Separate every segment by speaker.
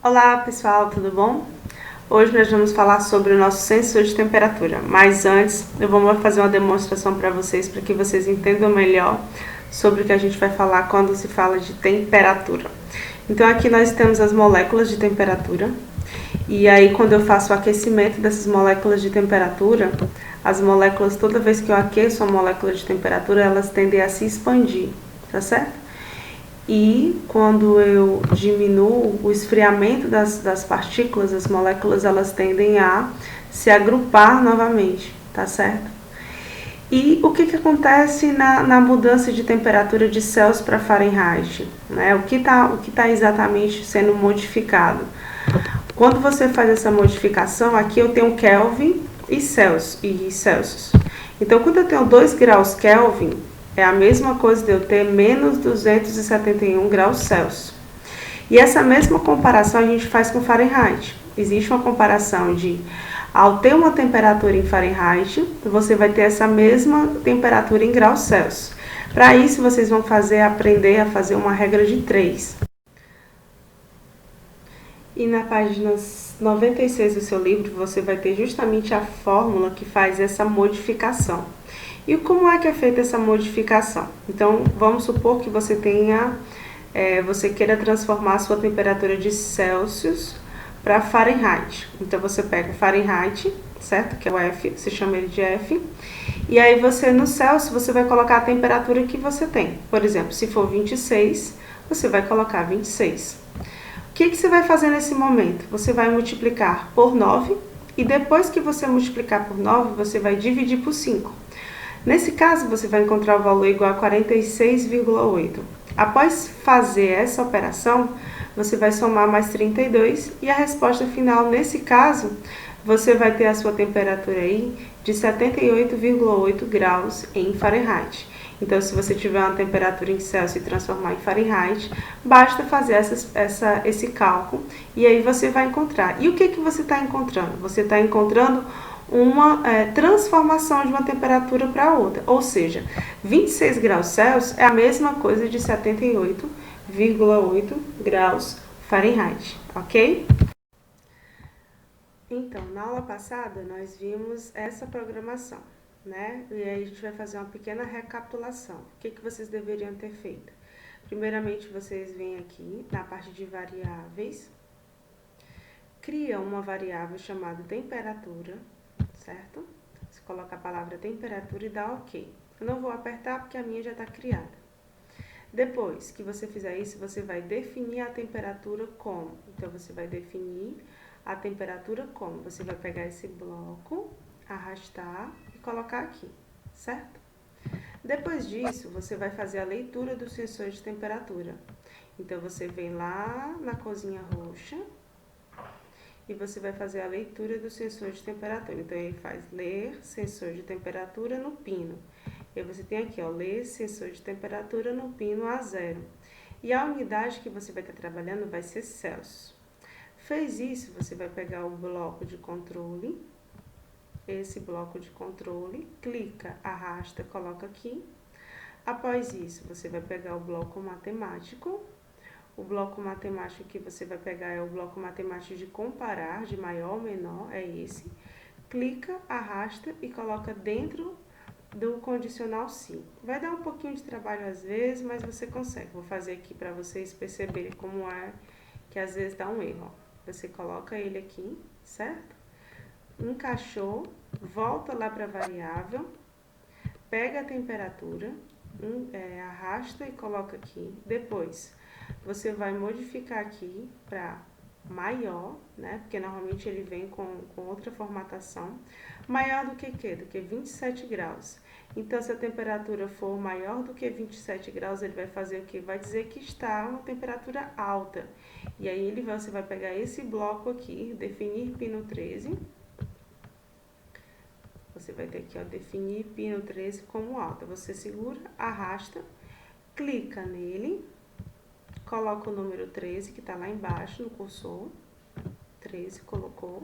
Speaker 1: Olá pessoal, tudo bom? Hoje nós vamos falar sobre o nosso sensor de temperatura, mas antes eu vou fazer uma demonstração para que vocês entendam melhor sobre o que a gente vai falar quando se fala de temperatura. Então aqui nós temos as moléculas de temperatura, e aí quando eu faço o aquecimento dessas moléculas de temperatura, as moléculas, toda vez que eu aqueço a molécula de temperatura, elas tendem a se expandir, tá certo? E quando eu diminuo o esfriamento das partículas, as moléculas elas tendem a se agrupar novamente, tá certo? E o que acontece na mudança de temperatura de Celsius para Fahrenheit? Né? O que tá exatamente sendo modificado? Quando você faz essa modificação, aqui eu tenho Kelvin e Celsius. Então, quando eu tenho 2 graus Kelvin, é a mesma coisa de eu ter menos 271 graus Celsius. E essa mesma comparação a gente faz com Fahrenheit. Existe uma comparação de, ao ter uma temperatura em Fahrenheit, você vai ter essa mesma temperatura em graus Celsius. Para isso, vocês vão aprender a fazer uma regra de 3. E na página 96 do seu livro, você vai ter justamente a fórmula que faz essa modificação. E como é que é feita essa modificação? Então, vamos supor que você você queira transformar a sua temperatura de Celsius para Fahrenheit. Então, você pega o Fahrenheit, certo? Que é o F, você chama ele de F. E aí, no Celsius, você vai colocar a temperatura que você tem. Por exemplo, se for 26, você vai colocar 26. O que você vai fazer nesse momento? Você vai multiplicar por 9 e depois que você multiplicar por 9, você vai dividir por 5. Nesse caso, você vai encontrar o valor igual a 46,8. Após fazer essa operação, você vai somar mais 32 e a resposta final, nesse caso, você vai ter a sua temperatura aí de 78,8 graus em Fahrenheit. Então, se você tiver uma temperatura em Celsius e transformar em Fahrenheit, basta fazer esse cálculo e aí você vai encontrar. E o que você está encontrando? Você está encontrando uma transformação de uma temperatura para outra, ou seja, 26 graus Celsius é a mesma coisa de 78,8 graus Fahrenheit, ok? Então, na aula passada nós vimos essa programação, né? E aí a gente vai fazer uma pequena recapitulação. O que vocês deveriam ter feito? Primeiramente, vocês vêm aqui na parte de variáveis, criam uma variável chamada temperatura, certo? Você coloca a palavra temperatura e dá OK. Eu não vou apertar porque a minha já está criada. Depois que você fizer isso, você vai definir a temperatura como. Então, você vai definir a temperatura como. Você vai pegar esse bloco, arrastar e colocar aqui, certo? Depois disso, você vai fazer a leitura do sensor de temperatura. Então, você vem lá na corzinha roxa e você vai fazer a leitura do sensor de temperatura. Então, ele faz ler sensor de temperatura no pino. E você tem aqui, ó, ler sensor de temperatura no pino A0. E a unidade que você vai estar trabalhando vai ser Celsius. Fez isso, você vai pegar o bloco de controle, esse bloco de controle, clica, arrasta, coloca aqui. Após isso, você vai pegar o bloco matemático. O bloco matemático que você vai pegar é o bloco matemático de comparar, de maior ou menor, é esse. Clica, arrasta e coloca dentro do condicional se. Vai dar um pouquinho de trabalho às vezes, mas você consegue. Vou fazer aqui para vocês perceberem como é que às vezes dá um erro. Você coloca ele aqui, certo? Encaixou, volta lá para a variável, pega a temperatura, arrasta e coloca aqui. Depois, você vai modificar aqui para maior, né? Porque normalmente ele vem com outra formatação. Maior do que 27 graus. Então, se a temperatura for maior do que 27 graus, ele vai fazer o quê? Vai dizer que está uma temperatura alta. E aí, você vai pegar esse bloco aqui, definir pino 13. Você vai ter aqui, ó, definir pino 13 como alta. Você segura, arrasta, clica nele, coloca o número 13, que está lá embaixo no cursor. 13, colocou.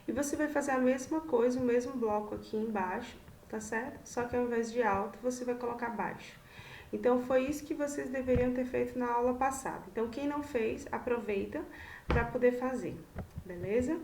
Speaker 1: E você vai fazer a mesma coisa, o mesmo bloco aqui embaixo, tá certo? Só que ao invés de alto, você vai colocar baixo. Então, foi isso que vocês deveriam ter feito na aula passada. Então, quem não fez, aproveita para poder fazer, beleza?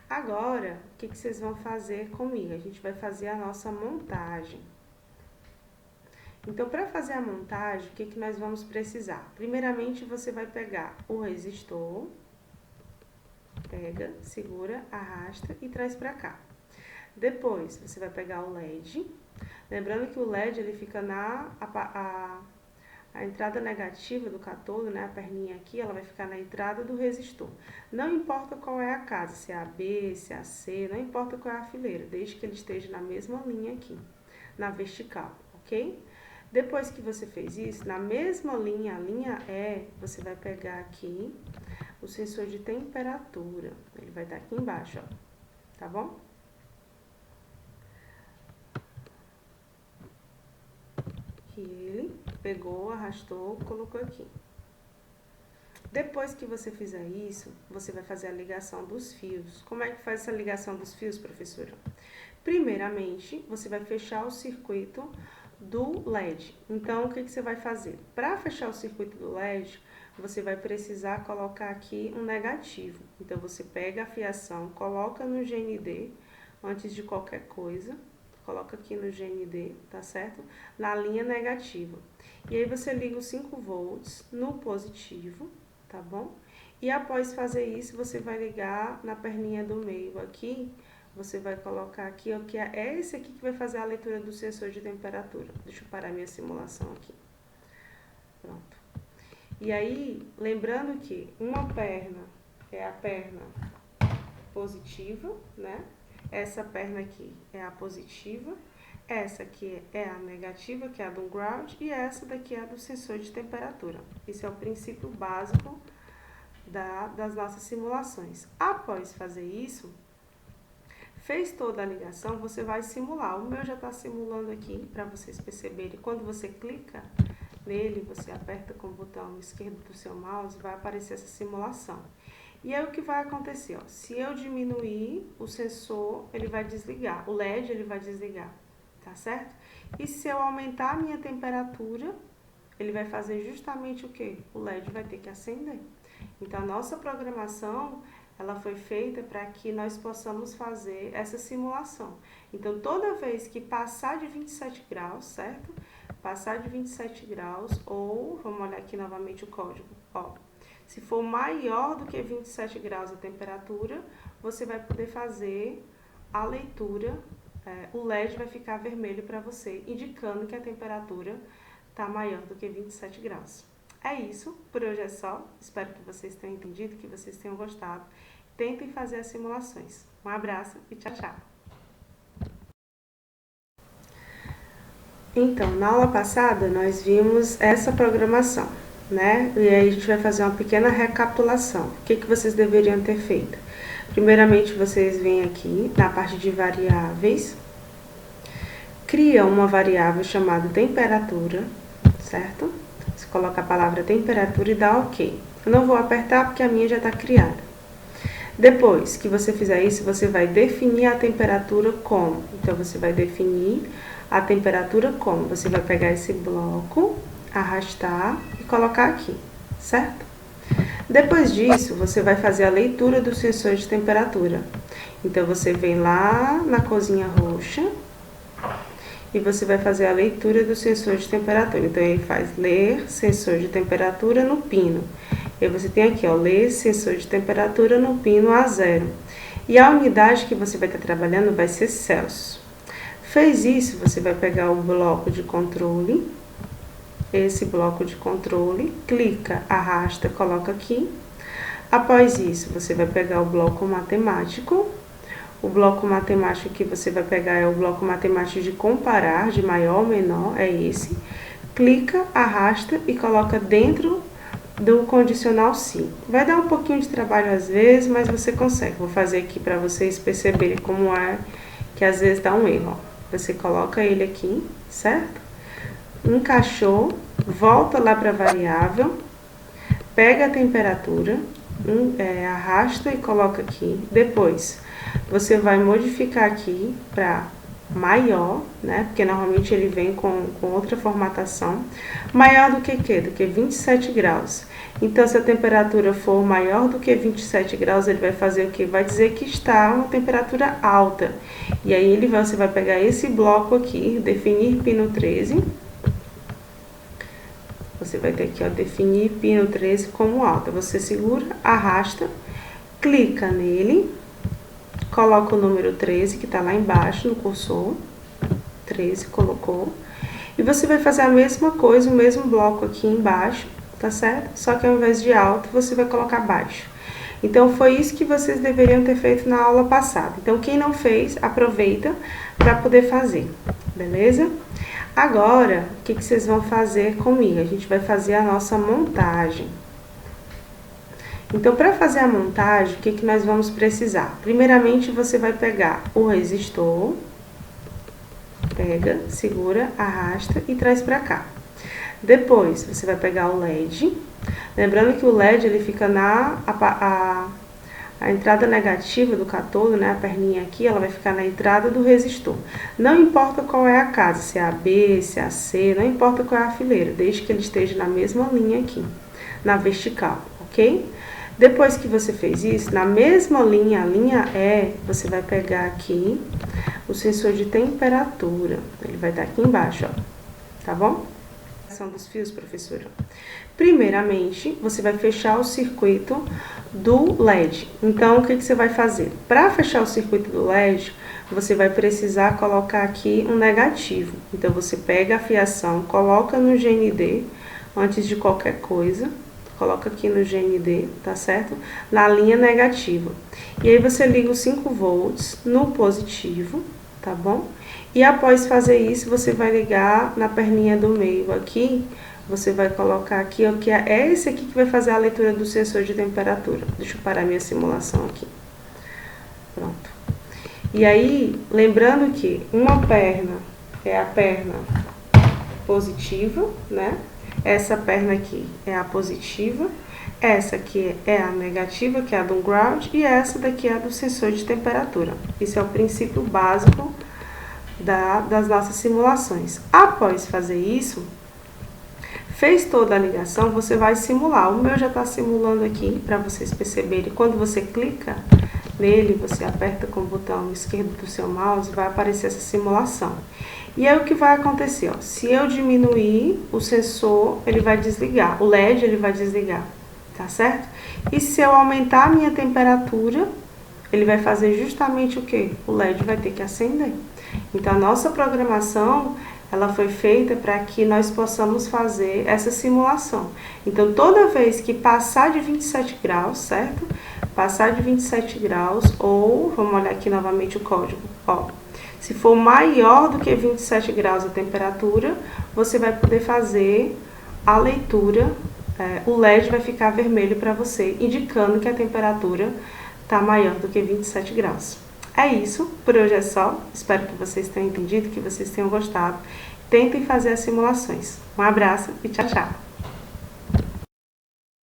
Speaker 1: Agora, o que vocês vão fazer comigo? A gente vai fazer a nossa montagem. Então, para fazer a montagem, o que nós vamos precisar? Primeiramente, você vai pegar o resistor, pega, segura, arrasta e traz para cá. Depois, você vai pegar o LED. Lembrando que o LED ele fica a entrada negativa do catodo, né, a perninha aqui, ela vai ficar na entrada do resistor. Não importa qual é a casa, se é a B, se é a C, não importa qual é a fileira, desde que ele esteja na mesma linha aqui, na vertical, ok? Depois que você fez isso, na mesma linha, a linha E, você vai pegar aqui o sensor de temperatura. Ele vai estar aqui embaixo, ó, tá bom? Que ele pegou, arrastou, colocou aqui. Depois que você fizer isso, você vai fazer a ligação dos fios. Como é que faz essa ligação dos fios, professora? Primeiramente, você vai fechar o circuito do LED. Então, o que você vai fazer? Para fechar o circuito do LED, você vai precisar colocar aqui um negativo. Então, você pega a fiação, coloca no GND, antes de qualquer coisa, coloca aqui no GND, tá certo? Na linha negativa. E aí, você liga os 5 volts no positivo, tá bom? E após fazer isso, você vai ligar na perninha do meio aqui, você vai colocar aqui, ó, que é esse aqui que vai fazer a leitura do sensor de temperatura. Deixa eu parar minha simulação aqui. Pronto. E aí, lembrando que uma perna é a perna positiva, né? Essa perna aqui é a positiva, essa aqui é a negativa, que é a do ground, e essa daqui é a do sensor de temperatura. Esse é o princípio básico das nossas simulações. Após fazer isso, fez toda a ligação, você vai simular. O meu já está simulando aqui, para vocês perceberem. Quando você clica nele, você aperta com o botão esquerdo do seu mouse, vai aparecer essa simulação. E aí o que vai acontecer? Ó, se eu diminuir o sensor, ele vai desligar. O LED ele vai desligar, tá certo? E se eu aumentar a minha temperatura, ele vai fazer justamente o quê? O LED vai ter que acender. Então, a nossa programação, ela foi feita para que nós possamos fazer essa simulação. Então, toda vez que passar de 27 graus, certo? Passar de 27 graus, ou, vamos olhar aqui novamente o código, ó. Se for maior do que 27 graus a temperatura, você vai poder fazer a leitura, o LED vai ficar vermelho para você, indicando que a temperatura está maior do que 27 graus. É isso, por hoje é só. Espero que vocês tenham entendido, que vocês tenham gostado. Tentem fazer as simulações. Um abraço e tchau, tchau. Então, na aula passada, nós vimos essa programação, né? E aí a gente vai fazer uma pequena recapitulação. O que vocês deveriam ter feito? Primeiramente, vocês vêm aqui na parte de variáveis, cria uma variável chamada temperatura, certo? Você coloca a palavra temperatura e dá OK. Eu não vou apertar porque a minha já está criada. Depois que você fizer isso, você vai definir a temperatura como. Então, você vai definir a temperatura como. Você vai pegar esse bloco, arrastar e colocar aqui, certo? Depois disso, você vai fazer a leitura do sensor de temperatura. Então, você vem lá na corzinha roxa e você vai fazer a leitura do sensor de temperatura. Então, ele faz ler sensor de temperatura no pino. E você tem aqui, ó, ler sensor de temperatura no pino A0. E a unidade que você vai estar trabalhando vai ser Celsius. Fez isso, você vai pegar o bloco de controle, esse bloco de controle, clica, arrasta, coloca aqui. Após isso, você vai pegar o bloco matemático. O bloco matemático que você vai pegar é o bloco matemático de comparar, de maior ou menor, é esse. Clica, arrasta e coloca dentro do condicional se. Vai dar um pouquinho de trabalho às vezes, mas você consegue. Vou fazer aqui para vocês perceberem como é que às vezes dá um erro. Ó. Você coloca ele aqui, certo? Encaixou, volta lá para a variável, pega a temperatura, arrasta e coloca aqui. Depois, você vai modificar aqui para maior, né? Porque normalmente ele vem com outra formatação. Maior do que quê? Do que 27 graus. Então, se a temperatura for maior do que 27 graus, ele vai fazer o quê? Vai dizer que está uma temperatura alta. E aí você vai pegar esse bloco aqui, definir pino 13. Você vai ter aqui, ó, definir pino 13 como alta. Você segura, arrasta, clica nele, coloca o número 13, que está lá embaixo no cursor. 13, colocou. E você vai fazer a mesma coisa, o mesmo bloco aqui embaixo, tá certo? Só que ao invés de alto, você vai colocar baixo. Então, foi isso que vocês deveriam ter feito na aula passada. Então, quem não fez, aproveita para poder fazer, beleza? Agora, o que vocês vão fazer comigo? A gente vai fazer a nossa montagem. Então, para fazer a montagem, o que nós vamos precisar? Primeiramente, você vai pegar o resistor, pega, segura, arrasta e traz para cá. Depois, você vai pegar o LED. Lembrando que o LED, ele fica a entrada negativa do catodo, né, a perninha aqui, ela vai ficar na entrada do resistor. Não importa qual é a casa, se é a B, se é a C, não importa qual é a fileira, desde que ele esteja na mesma linha aqui, na vertical, ok? Depois que você fez isso, na mesma linha, a linha E, você vai pegar aqui o sensor de temperatura. Ele vai estar aqui embaixo, ó, tá bom? São dos fios, professora. Primeiramente, você vai fechar o circuito do LED. Então, o que você vai fazer? Para fechar o circuito do LED, você vai precisar colocar aqui um negativo. Então, você pega a fiação, coloca no GND, antes de qualquer coisa. Coloca aqui no GND, tá certo? Na linha negativa. E aí, você liga os 5 volts no positivo, tá bom? E após fazer isso, você vai ligar na perninha do meio aqui, você vai colocar aqui, ó, que é esse aqui que vai fazer a leitura do sensor de temperatura. Deixa eu parar minha simulação aqui. Pronto. E aí, lembrando que uma perna é a perna positiva, né? Essa perna aqui é a positiva, essa aqui é a negativa, que é a do ground, e essa daqui é a do sensor de temperatura. Esse é o princípio básico das nossas simulações. Após fazer isso, fez toda a ligação, você vai simular. O meu já está simulando aqui, para vocês perceberem. Quando você clica nele, você aperta com o botão esquerdo do seu mouse, vai aparecer essa simulação. E aí, o que vai acontecer? Ó, se eu diminuir o sensor, ele vai desligar. O LED, ele vai desligar, tá certo? E se eu aumentar a minha temperatura, ele vai fazer justamente o quê? O LED vai ter que acender. Então, a nossa programação, ela foi feita para que nós possamos fazer essa simulação. Então, toda vez que passar de 27 graus, certo? Passar de 27 graus, ou, vamos olhar aqui novamente o código, ó. Se for maior do que 27 graus a temperatura, você vai poder fazer a leitura, o LED vai ficar vermelho para você, indicando que a temperatura está maior do que 27 graus. É isso, por hoje é só. Espero que vocês tenham entendido, que vocês tenham gostado. Tentem fazer as simulações. Um abraço e tchau, tchau!